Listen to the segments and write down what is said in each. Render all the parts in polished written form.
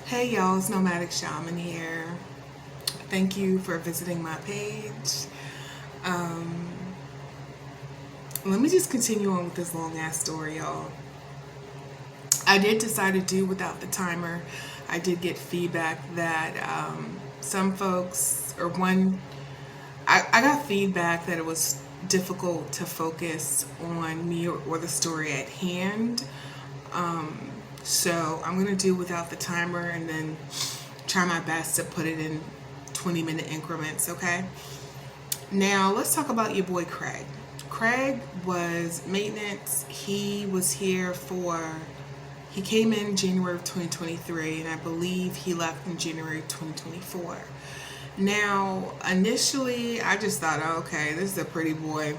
Hey y'all, it's Nomadic Shaman here. Thank you for visiting my page. Um, Let me just continue on with this long ass story, y'all. I did decide to do without the timer. I did get feedback that some folks, or one, I got feedback that it was difficult to focus on me or the story at hand. So I'm going to do without the timer and then try my best to put it in 20-minute increments, okay? Now, let's talk about your boy Craig. Craig was maintenance. He came in January of 2023, and I believe he left in January of 2024. Now, initially, I just thought, oh, okay, this is a pretty boy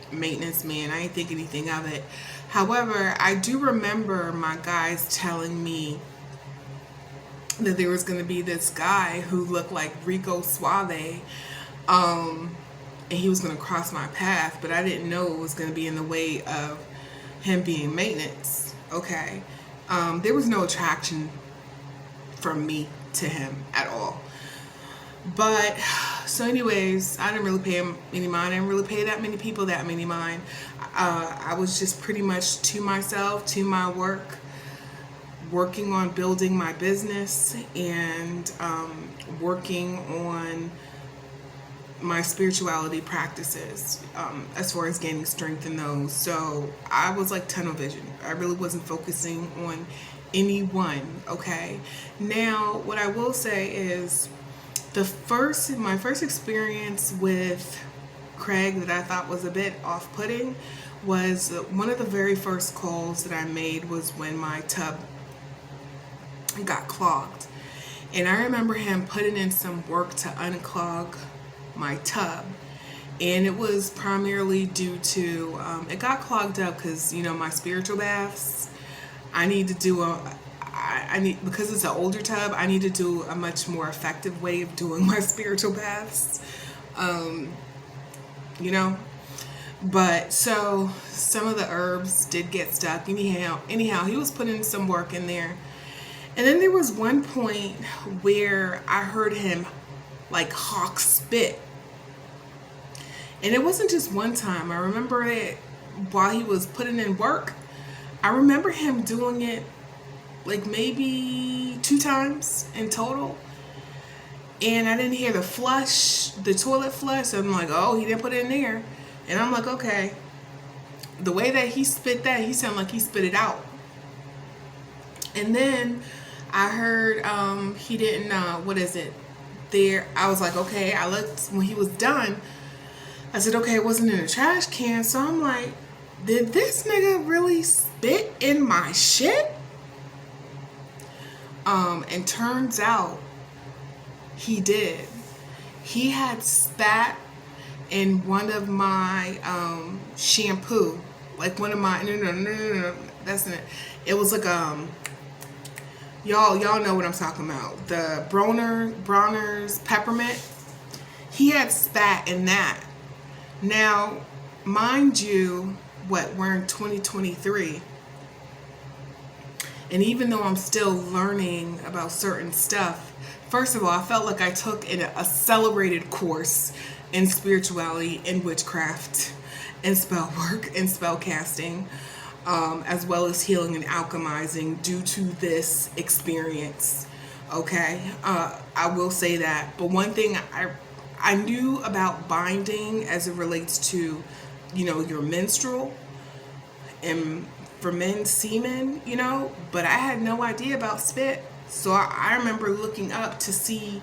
maintenance man. I ain't think anything of it. However, I do remember my guys telling me that there was going to be this guy who looked like Rico Suave, and he was going to cross my path, but I didn't know it was going to be in the way of him being maintenance. Okay. There was no attraction from me to him at all. But so anyways, I didn't really pay him any mind. I didn't really pay that many people that many mind. I was just pretty much to myself, to my work, working on building my business and working on my spirituality practices, as far as gaining strength in those. So I was like tunnel vision. I really wasn't focusing on anyone. Okay. Now, what I will say is my first experience with Craig that I thought was a bit off-putting was one of the very first calls that I made was when my tub got clogged. And I remember him putting in some work to unclog my tub, and it was primarily due to it got clogged up because my spiritual baths, because it's an older tub, I need to do a much more effective way of doing my spiritual baths. But so some of the herbs did get stuck. Anyhow, he was putting some work in there. And then there was one point where I heard him like hawk spit. And it wasn't just one time. I remember it while he was putting in work. I remember him doing it like maybe 2 times in total. And I didn't hear the toilet flush. So I'm like, oh, he didn't put it in there. And I'm like, okay. The way that he spit that, he sounded like he spit it out. And then I heard he didn't, I was like, okay. I looked when he was done. I said, okay, it wasn't in a trash can. So I'm like, did this nigga really spit in my shit? And turns out he did. He had spat in one of my shampoo. Like one of my, no, that's not it. It was like, y'all know what I'm talking about. The Bronner's peppermint. He had spat in that. Now, mind you, we're in 2023. And even though I'm still learning about certain stuff, first of all, I felt like I took an accelerated course in spirituality, in witchcraft, and spell work, and spell casting, as well as healing and alchemizing due to this experience. Okay, I will say that. But one thing I knew about binding as it relates to, your menstrual and for men's semen, but I had no idea about spit. So I remember looking up to see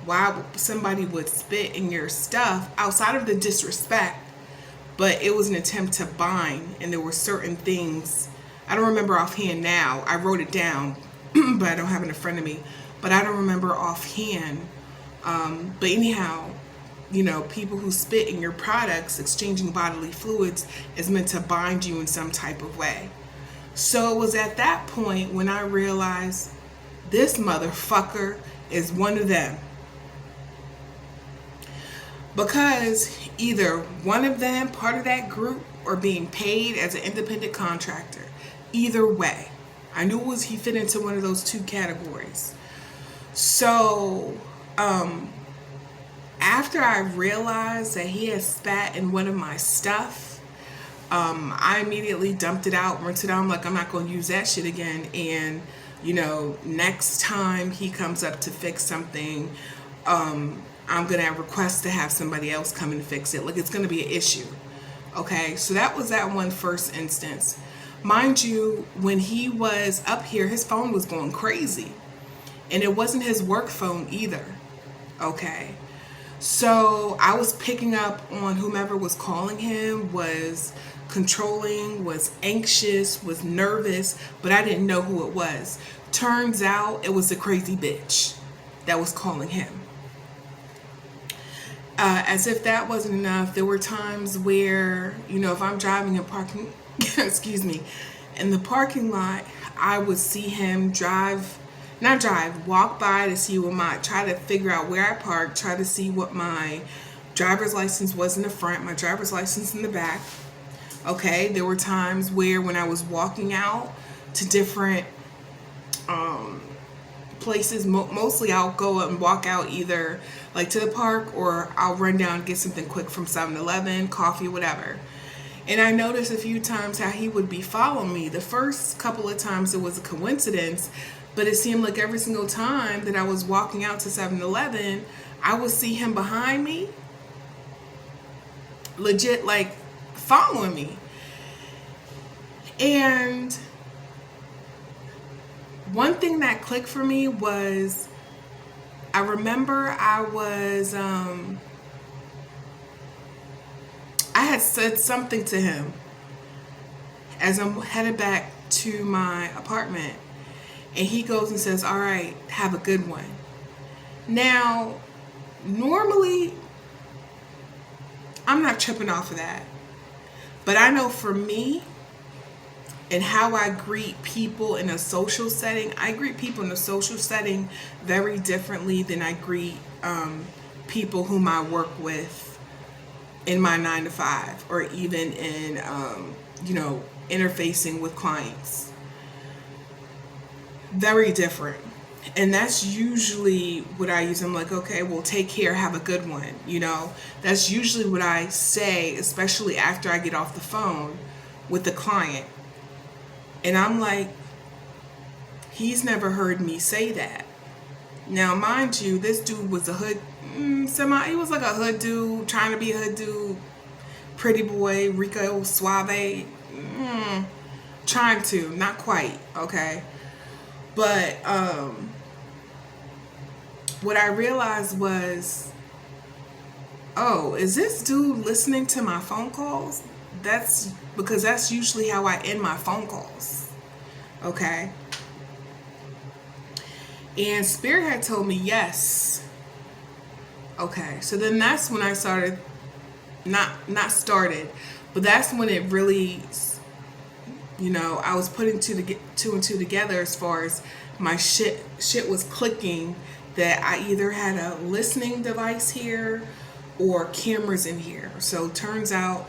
why somebody would spit in your stuff outside of the disrespect, but it was an attempt to bind, and there were certain things. I don't remember offhand now. I wrote it down, but I don't have it in front of me. But I don't remember offhand. But anyhow, people who spit in your products, exchanging bodily fluids, is meant to bind you in some type of way. So it was at that point when I realized this motherfucker is one of them. Because either one of them, part of that group, or being paid as an independent contractor. Either way, I knew he fit into one of those 2 categories. So, after I realized that he had spat in one of my stuff, I immediately dumped it out, rinsed it out. I'm like, I'm not going to use that shit again. And, next time he comes up to fix something, I'm going to request to have somebody else come and fix it. Like, it's going to be an issue. Okay, so that was that one first instance. Mind you, when he was up here, his phone was going crazy. And it wasn't his work phone either. Okay. So I was picking up on whomever was calling him was controlling, was anxious, was nervous, but I didn't know who it was. Turns out it was a crazy bitch that was calling him. As if that wasn't enough, there were times where, if I'm driving and parking, excuse me, in the parking lot, I would see him walk by to see try to figure out where I parked, try to see what my driver's license was in the front, my driver's license in the back. Okay, there were times where when I was walking out to different places, mostly I'll go and walk out either like to the park or I'll run down and get something quick from 7-Eleven, coffee, whatever. And I noticed a few times how he would be following me. The first couple of times it was a coincidence, but it seemed like every single time that I was walking out to 7-Eleven, I would see him behind me, legit like following me. And one thing that clicked for me was, I remember I had said something to him as I'm headed back to my apartment, and he goes and says, "All right, have a good one." Now, normally, I'm not tripping off of that, but I know for me, and how I greet people in a social setting, I greet people in a social setting very differently than I greet people whom I work with in my 9-to-5, or even in, interfacing with clients. Very different. And that's usually what I use. I'm like, okay, well, take care, have a good one. That's usually what I say, especially after I get off the phone with the client. And I'm like, he's never heard me say that. Now, mind you, this dude was a hood, he was like a hood dude, trying to be a hood dude, pretty boy, Rico Suave, trying to, not quite, okay? But what I realized was, oh, is this dude listening to my phone calls? That's because that's usually how I end my phone calls. Okay. And Spirit had told me yes. Okay. So then that's when I started, not started, but that's when it really, I was putting two and two together as far as my shit was clicking, that I either had a listening device here or cameras in here. So it turns out,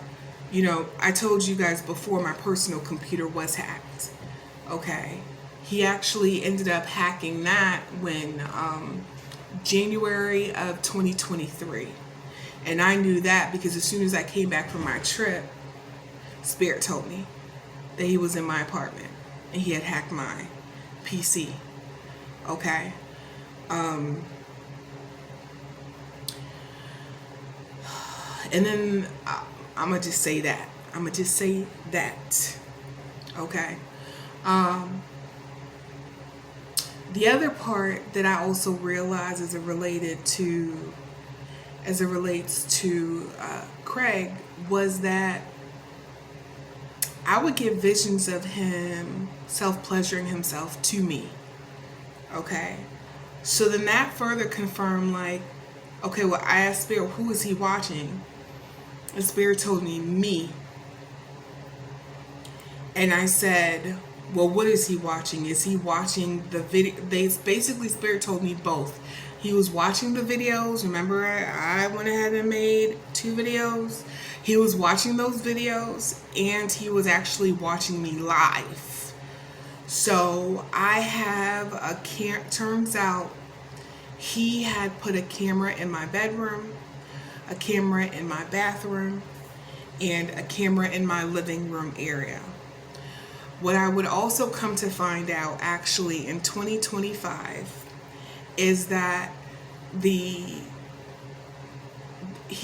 I told you guys before, my personal computer was hacked. Okay. He actually ended up hacking that when January of 2023. And I knew that because as soon as I came back from my trip, Spirit told me that he was in my apartment and he had hacked my PC. Okay. And then I'm going to just say that. Okay. The other part that I also realized as it relates to Craig was that I would get visions of him self-pleasuring himself to me. Okay. So then that further confirmed, like, okay, well, I asked Spirit, who is he watching? And Spirit told me. And I said, well, what is he watching? Is he watching the video? Basically, Spirit told me both. He was watching the videos. Remember, I went ahead and made 2 videos. He was watching those videos, and he was actually watching me live. So I have turns out he had put a camera in my bedroom, a camera in my bathroom, and a camera in my living room area. What I would also come to find out actually in 2025 is that he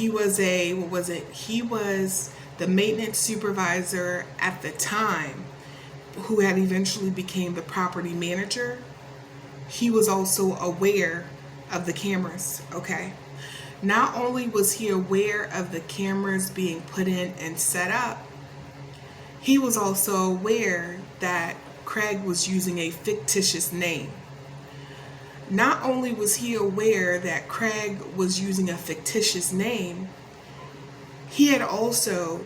was he was the maintenance supervisor at the time, who had eventually became the property manager. He was also aware of the cameras, okay? Not only was he aware of the cameras being put in and set up, he was also aware that Craig was using a fictitious name. Not only was he aware that Craig was using a fictitious name, he had also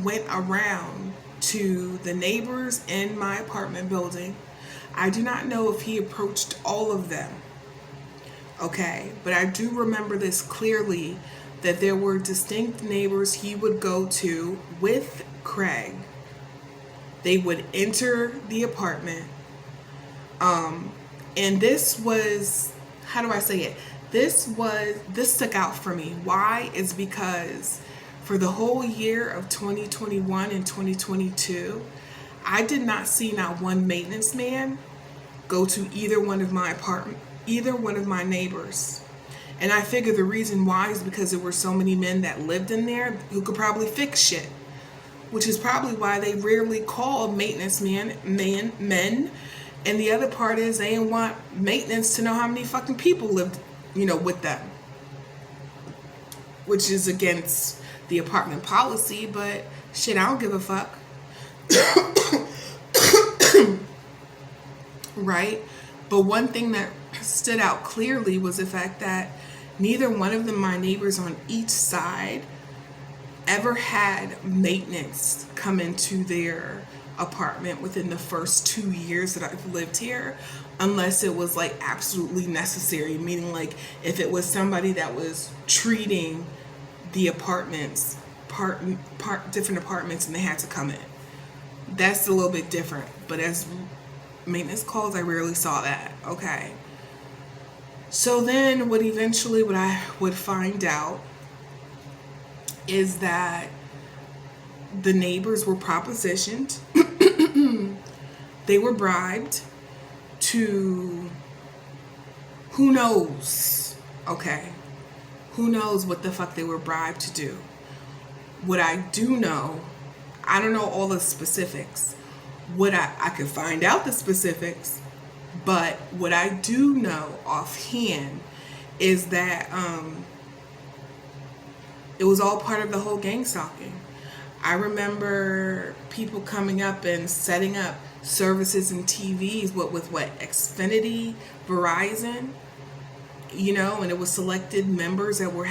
went around to the neighbors in my apartment building. I do not know if he approached all of them, okay, but I do remember this clearly, that there were distinct neighbors he would go to with Craig. They would enter the apartment, and this was, how do I say it? This stuck out for me. Why? Is because for the whole year of 2021 and 2022, I did not see not one maintenance man go to either one of my neighbors. And I figure the reason why is because there were so many men that lived in there who could probably fix shit, which is probably why they rarely called maintenance men. And the other part is they didn't want maintenance to know how many fucking people lived, with them, which is against the apartment policy, but shit, I don't give a fuck. Right? But one thing that stood out clearly was the fact that neither one of them, my neighbors on each side, ever had maintenance come into their apartment within the first 2 years that I've lived here, unless it was like absolutely necessary, meaning like if it was somebody that was treating the apartments, different apartments, and they had to come in. That's a little bit different, but as maintenance calls, I rarely saw that, okay? So then what I would find out is that the neighbors were propositioned, they were bribed to, who knows, okay? Who knows what the fuck they were bribed to do. What I do know, I don't know all the specifics. What I could find out the specifics, but what I do know offhand is that it was all part of the whole gangstalking. I remember people coming up and setting up services and TVs with Xfinity, Verizon, and it was selected neighbors that were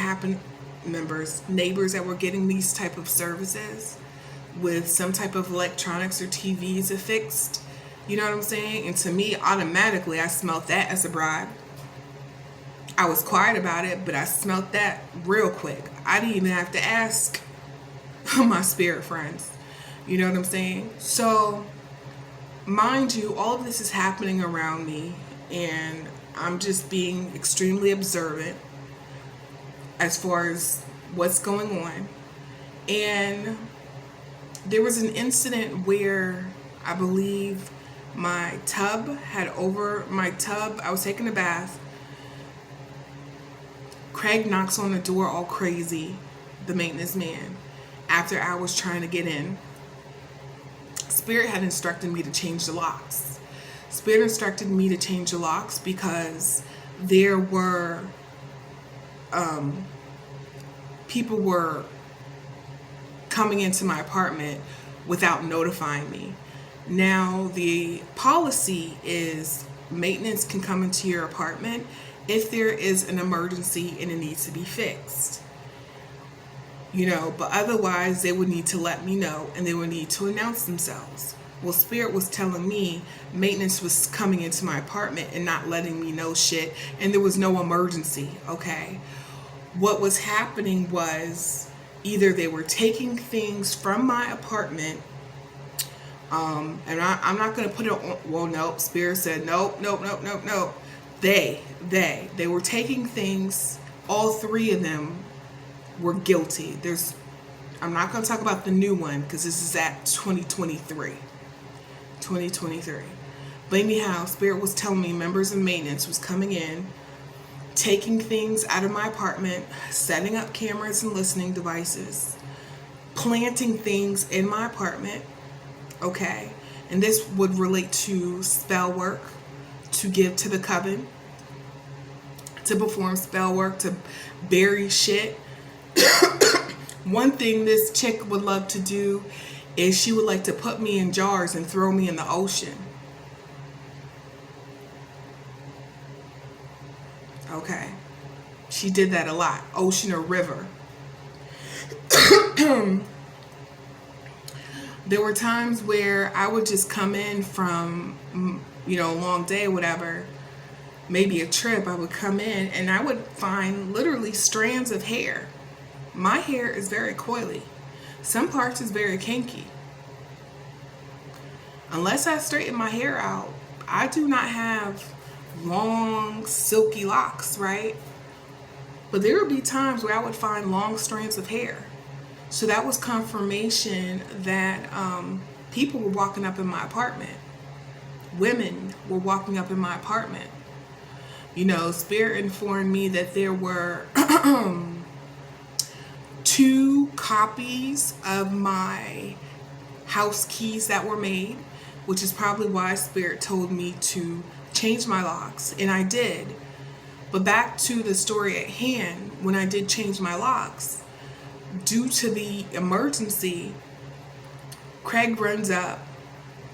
getting these type of services with some type of electronics or TVs affixed. You know what I'm saying? And to me, automatically, I smelt that as a bribe. I was quiet about it, but I smelt that real quick. I didn't even have to ask my spirit friends. You know what I'm saying? So, mind you, all of this is happening around me, and I'm just being extremely observant as far as what's going on. And there was an incident where I believe I was taking a bath. Craig knocks on the door all crazy, the maintenance man, after I was trying to get in. Spirit had instructed me to change the locks. Spirit instructed me to change the locks because there were people were coming into my apartment without notifying me. Now, the policy is maintenance can come into your apartment if there is an emergency and it needs to be fixed. But otherwise they would need to let me know and they would need to announce themselves. Well, Spirit was telling me maintenance was coming into my apartment and not letting me know shit, and there was no emergency, okay? What was happening was either they were taking things from my apartment, and I'm not going to put it on, well, nope, Spirit said, nope. They were taking things. All three of them were guilty. I'm not going to talk about the new one because this is at 2023. But anyhow, Spirit was telling me members of maintenance was coming in, taking things out of my apartment, setting up cameras and listening devices, planting things in my apartment, okay? And this would relate to spell work, to give to the coven, to perform spell work, to bury shit. One thing this chick would love to do is she would like to put me in jars and throw me in the ocean. Okay. She did that a lot. Ocean or river. There were times where I would just come in from, a long day, whatever, maybe a trip. I would come in and I would find literally strands of hair. My hair is very coily. Some parts is very kinky. Unless I straighten my hair out, I do not have long, silky locks, right? But there would be times where I would find long strands of hair. So that was confirmation that people were walking up in my apartment. Women were walking up in my apartment. Spirit informed me that there were 2 copies of my house keys that were made, which is probably why Spirit told me to change my locks, and I did. But back to the story at hand, when I did change my locks, due to the emergency, Craig runs up,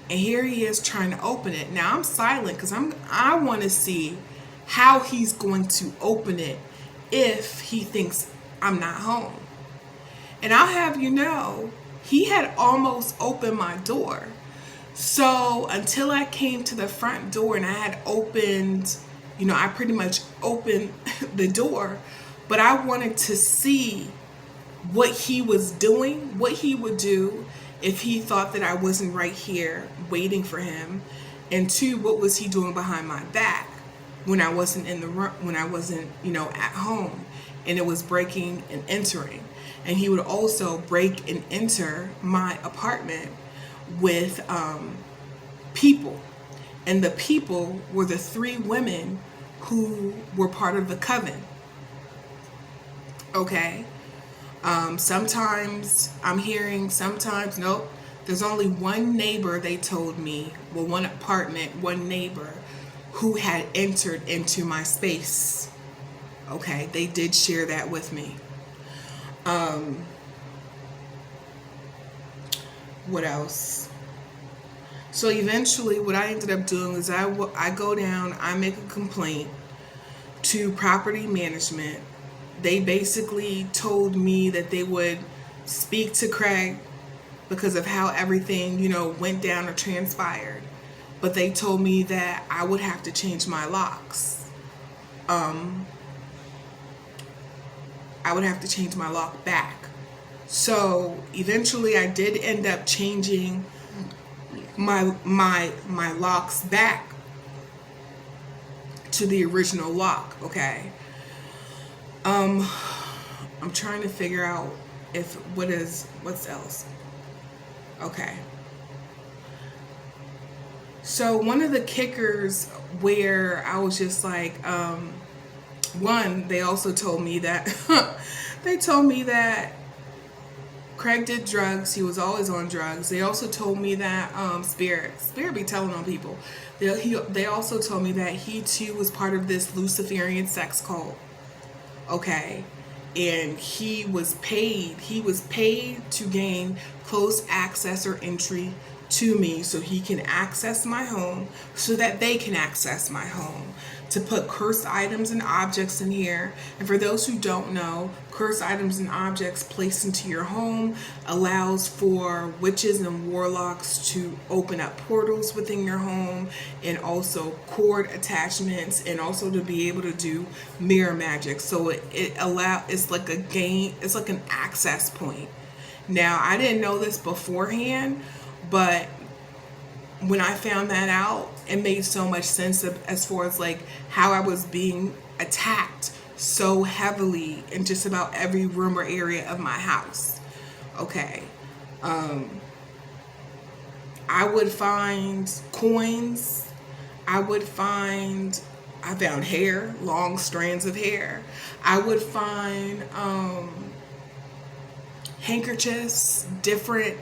and here he is trying to open it. Now I'm silent because I want to see how he's going to open it if he thinks I'm not home. And I'll have you know, he had almost opened my door. So until I came to the front door and I had opened, I pretty much opened the door, but I wanted to see what he was doing, what he would do if he thought that I wasn't right here waiting for him. And 2, what was he doing behind my back when I wasn't in the room, when I wasn't, at home, and it was breaking and entering. And he would also break and enter my apartment with people. And the people were the 3 women who were part of the coven. Okay. Sometimes I'm hearing, sometimes nope. There's only one neighbor, they told me, well, one apartment, one neighbor who had entered into my space. Okay, they did share that with me. What else? So eventually what I ended up doing is I go down, I make a complaint to property management. They basically told me that they would speak to Craig because of how everything, went down or transpired. But they told me that I would have to change my locks. I would have to change my lock back. So eventually I did end up changing my locks back to the original lock, okay? I'm trying to figure out what's else. Okay. So one of the kickers where I was just like, one, they also told me that Craig did drugs. He was always on drugs. They also told me that Spirit be telling on people. They also told me that he too was part of this Luciferian sex cult. Okay. And he was paid to gain close access or entry to me so he can access my home, so that they can access my home, to put cursed items and objects in here. And for those who don't know, cursed items and objects placed into your home allows for witches and warlocks to open up portals within your home, and also cord attachments, and also to be able to do mirror magic. So it's like a game, it's like an access point. Now, I didn't know this beforehand, but when I found that out it made so much sense as far as like how I was being attacked so heavily in just about every room or area of my house. Okay. I would find coins. I found hair, long strands of hair. I would find handkerchiefs, different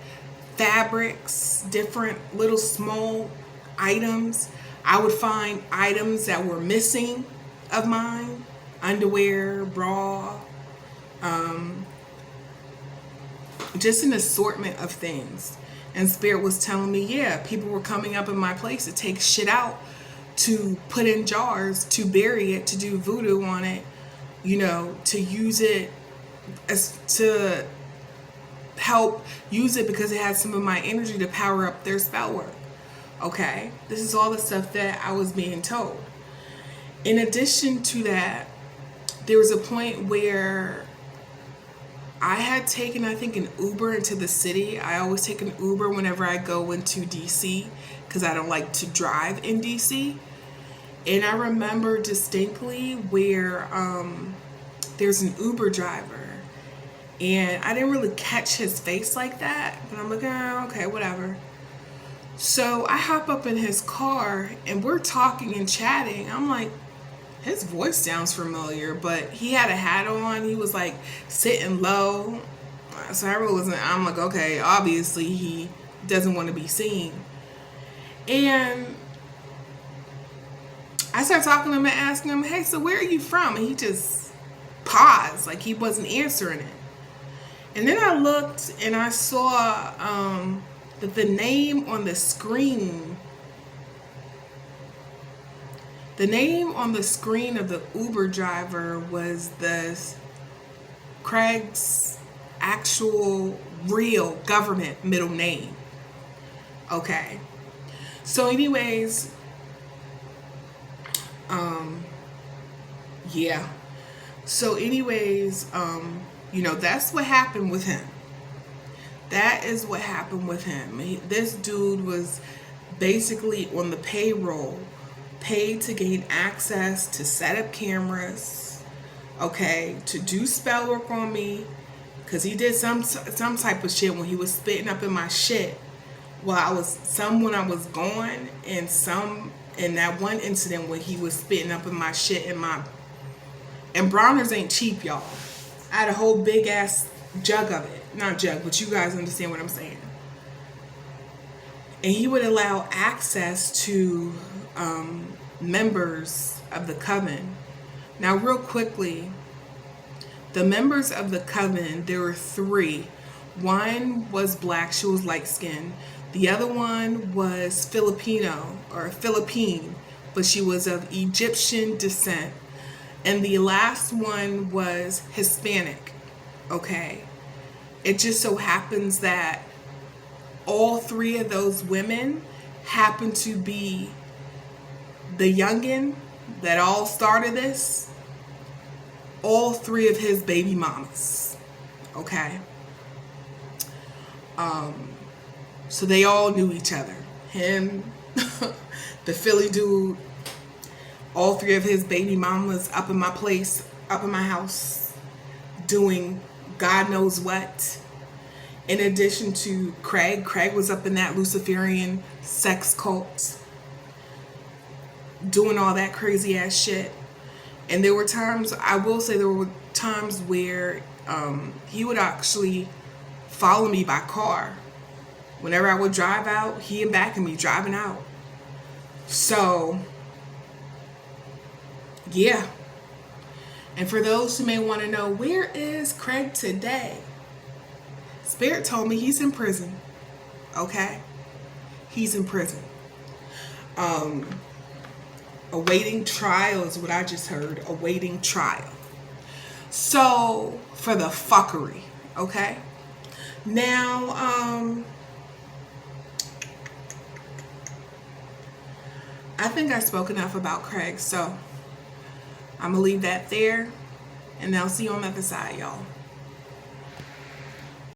fabrics, different little small items. I would find items that were missing of mine, underwear, bra, just an assortment of things. And Spirit was telling me, yeah, people were coming up in my place to take shit out, to put in jars, to bury it, to do voodoo on it, you know, to use it as to help use it because it has some of my energy to power up their spell work. Okay, this is all the stuff that I was being told. In addition to that, there was a point where I had taken, I think, an Uber into the city. I always take an Uber whenever I go into DC because I don't like to drive in DC. And I remember distinctly where there's an Uber driver. And I didn't really catch his face like that. But I'm like, oh, okay, whatever. So I hop up in his car and we're talking and chatting. I'm like, his voice sounds familiar, but he had a hat on. He was like sitting low. So I really wasn't, I'm like, okay, obviously he doesn't want to be seen. And I started talking to him and asking him, hey, so where are you from? And he just paused, like he wasn't answering it. And then I looked and I saw that the name on the screen of the Uber driver was Craig's actual real government middle name. Okay. So anyways, yeah. So anyways, you know, that's what happened with him. That is what happened with him. This dude was basically on the payroll, paid to gain access to set up cameras, okay, to do spell work on me, because he did some type of shit when he was spitting up in my shit when I was gone, and in that one incident when he was spitting up in my shit and Browners ain't cheap, y'all. I had a whole big ass jug of it. Not jug, but you guys understand what I'm saying. And he would allow access to members of the coven. Now, real quickly, the members of the coven, there were 3. One was black, she was light skinned. The other one was Filipino or Philippine, but she was of Egyptian descent. And the last one was Hispanic. Okay. It just so happens that all 3 of those women happen to be the youngin' that all started this. All 3 of his baby mamas. Okay. So they all knew each other. Him, the Philly dude, all 3 of his baby mamas up in my place, up in my house, doing God knows what. In addition to Craig was up in that Luciferian sex cult, doing all that crazy ass shit. And there were times, I will say there were times where he would actually follow me by car. Whenever I would drive out, he and back of me driving out. So, yeah. And for those who may want to know, where is Craig today? Spirit told me he's in prison. Okay? He's in prison. Awaiting trial is what I just heard. Awaiting trial. So, for the fuckery. Okay? Now, I think I spoke enough about Craig, so I'm going to leave that there, and I'll see you on the other side, y'all.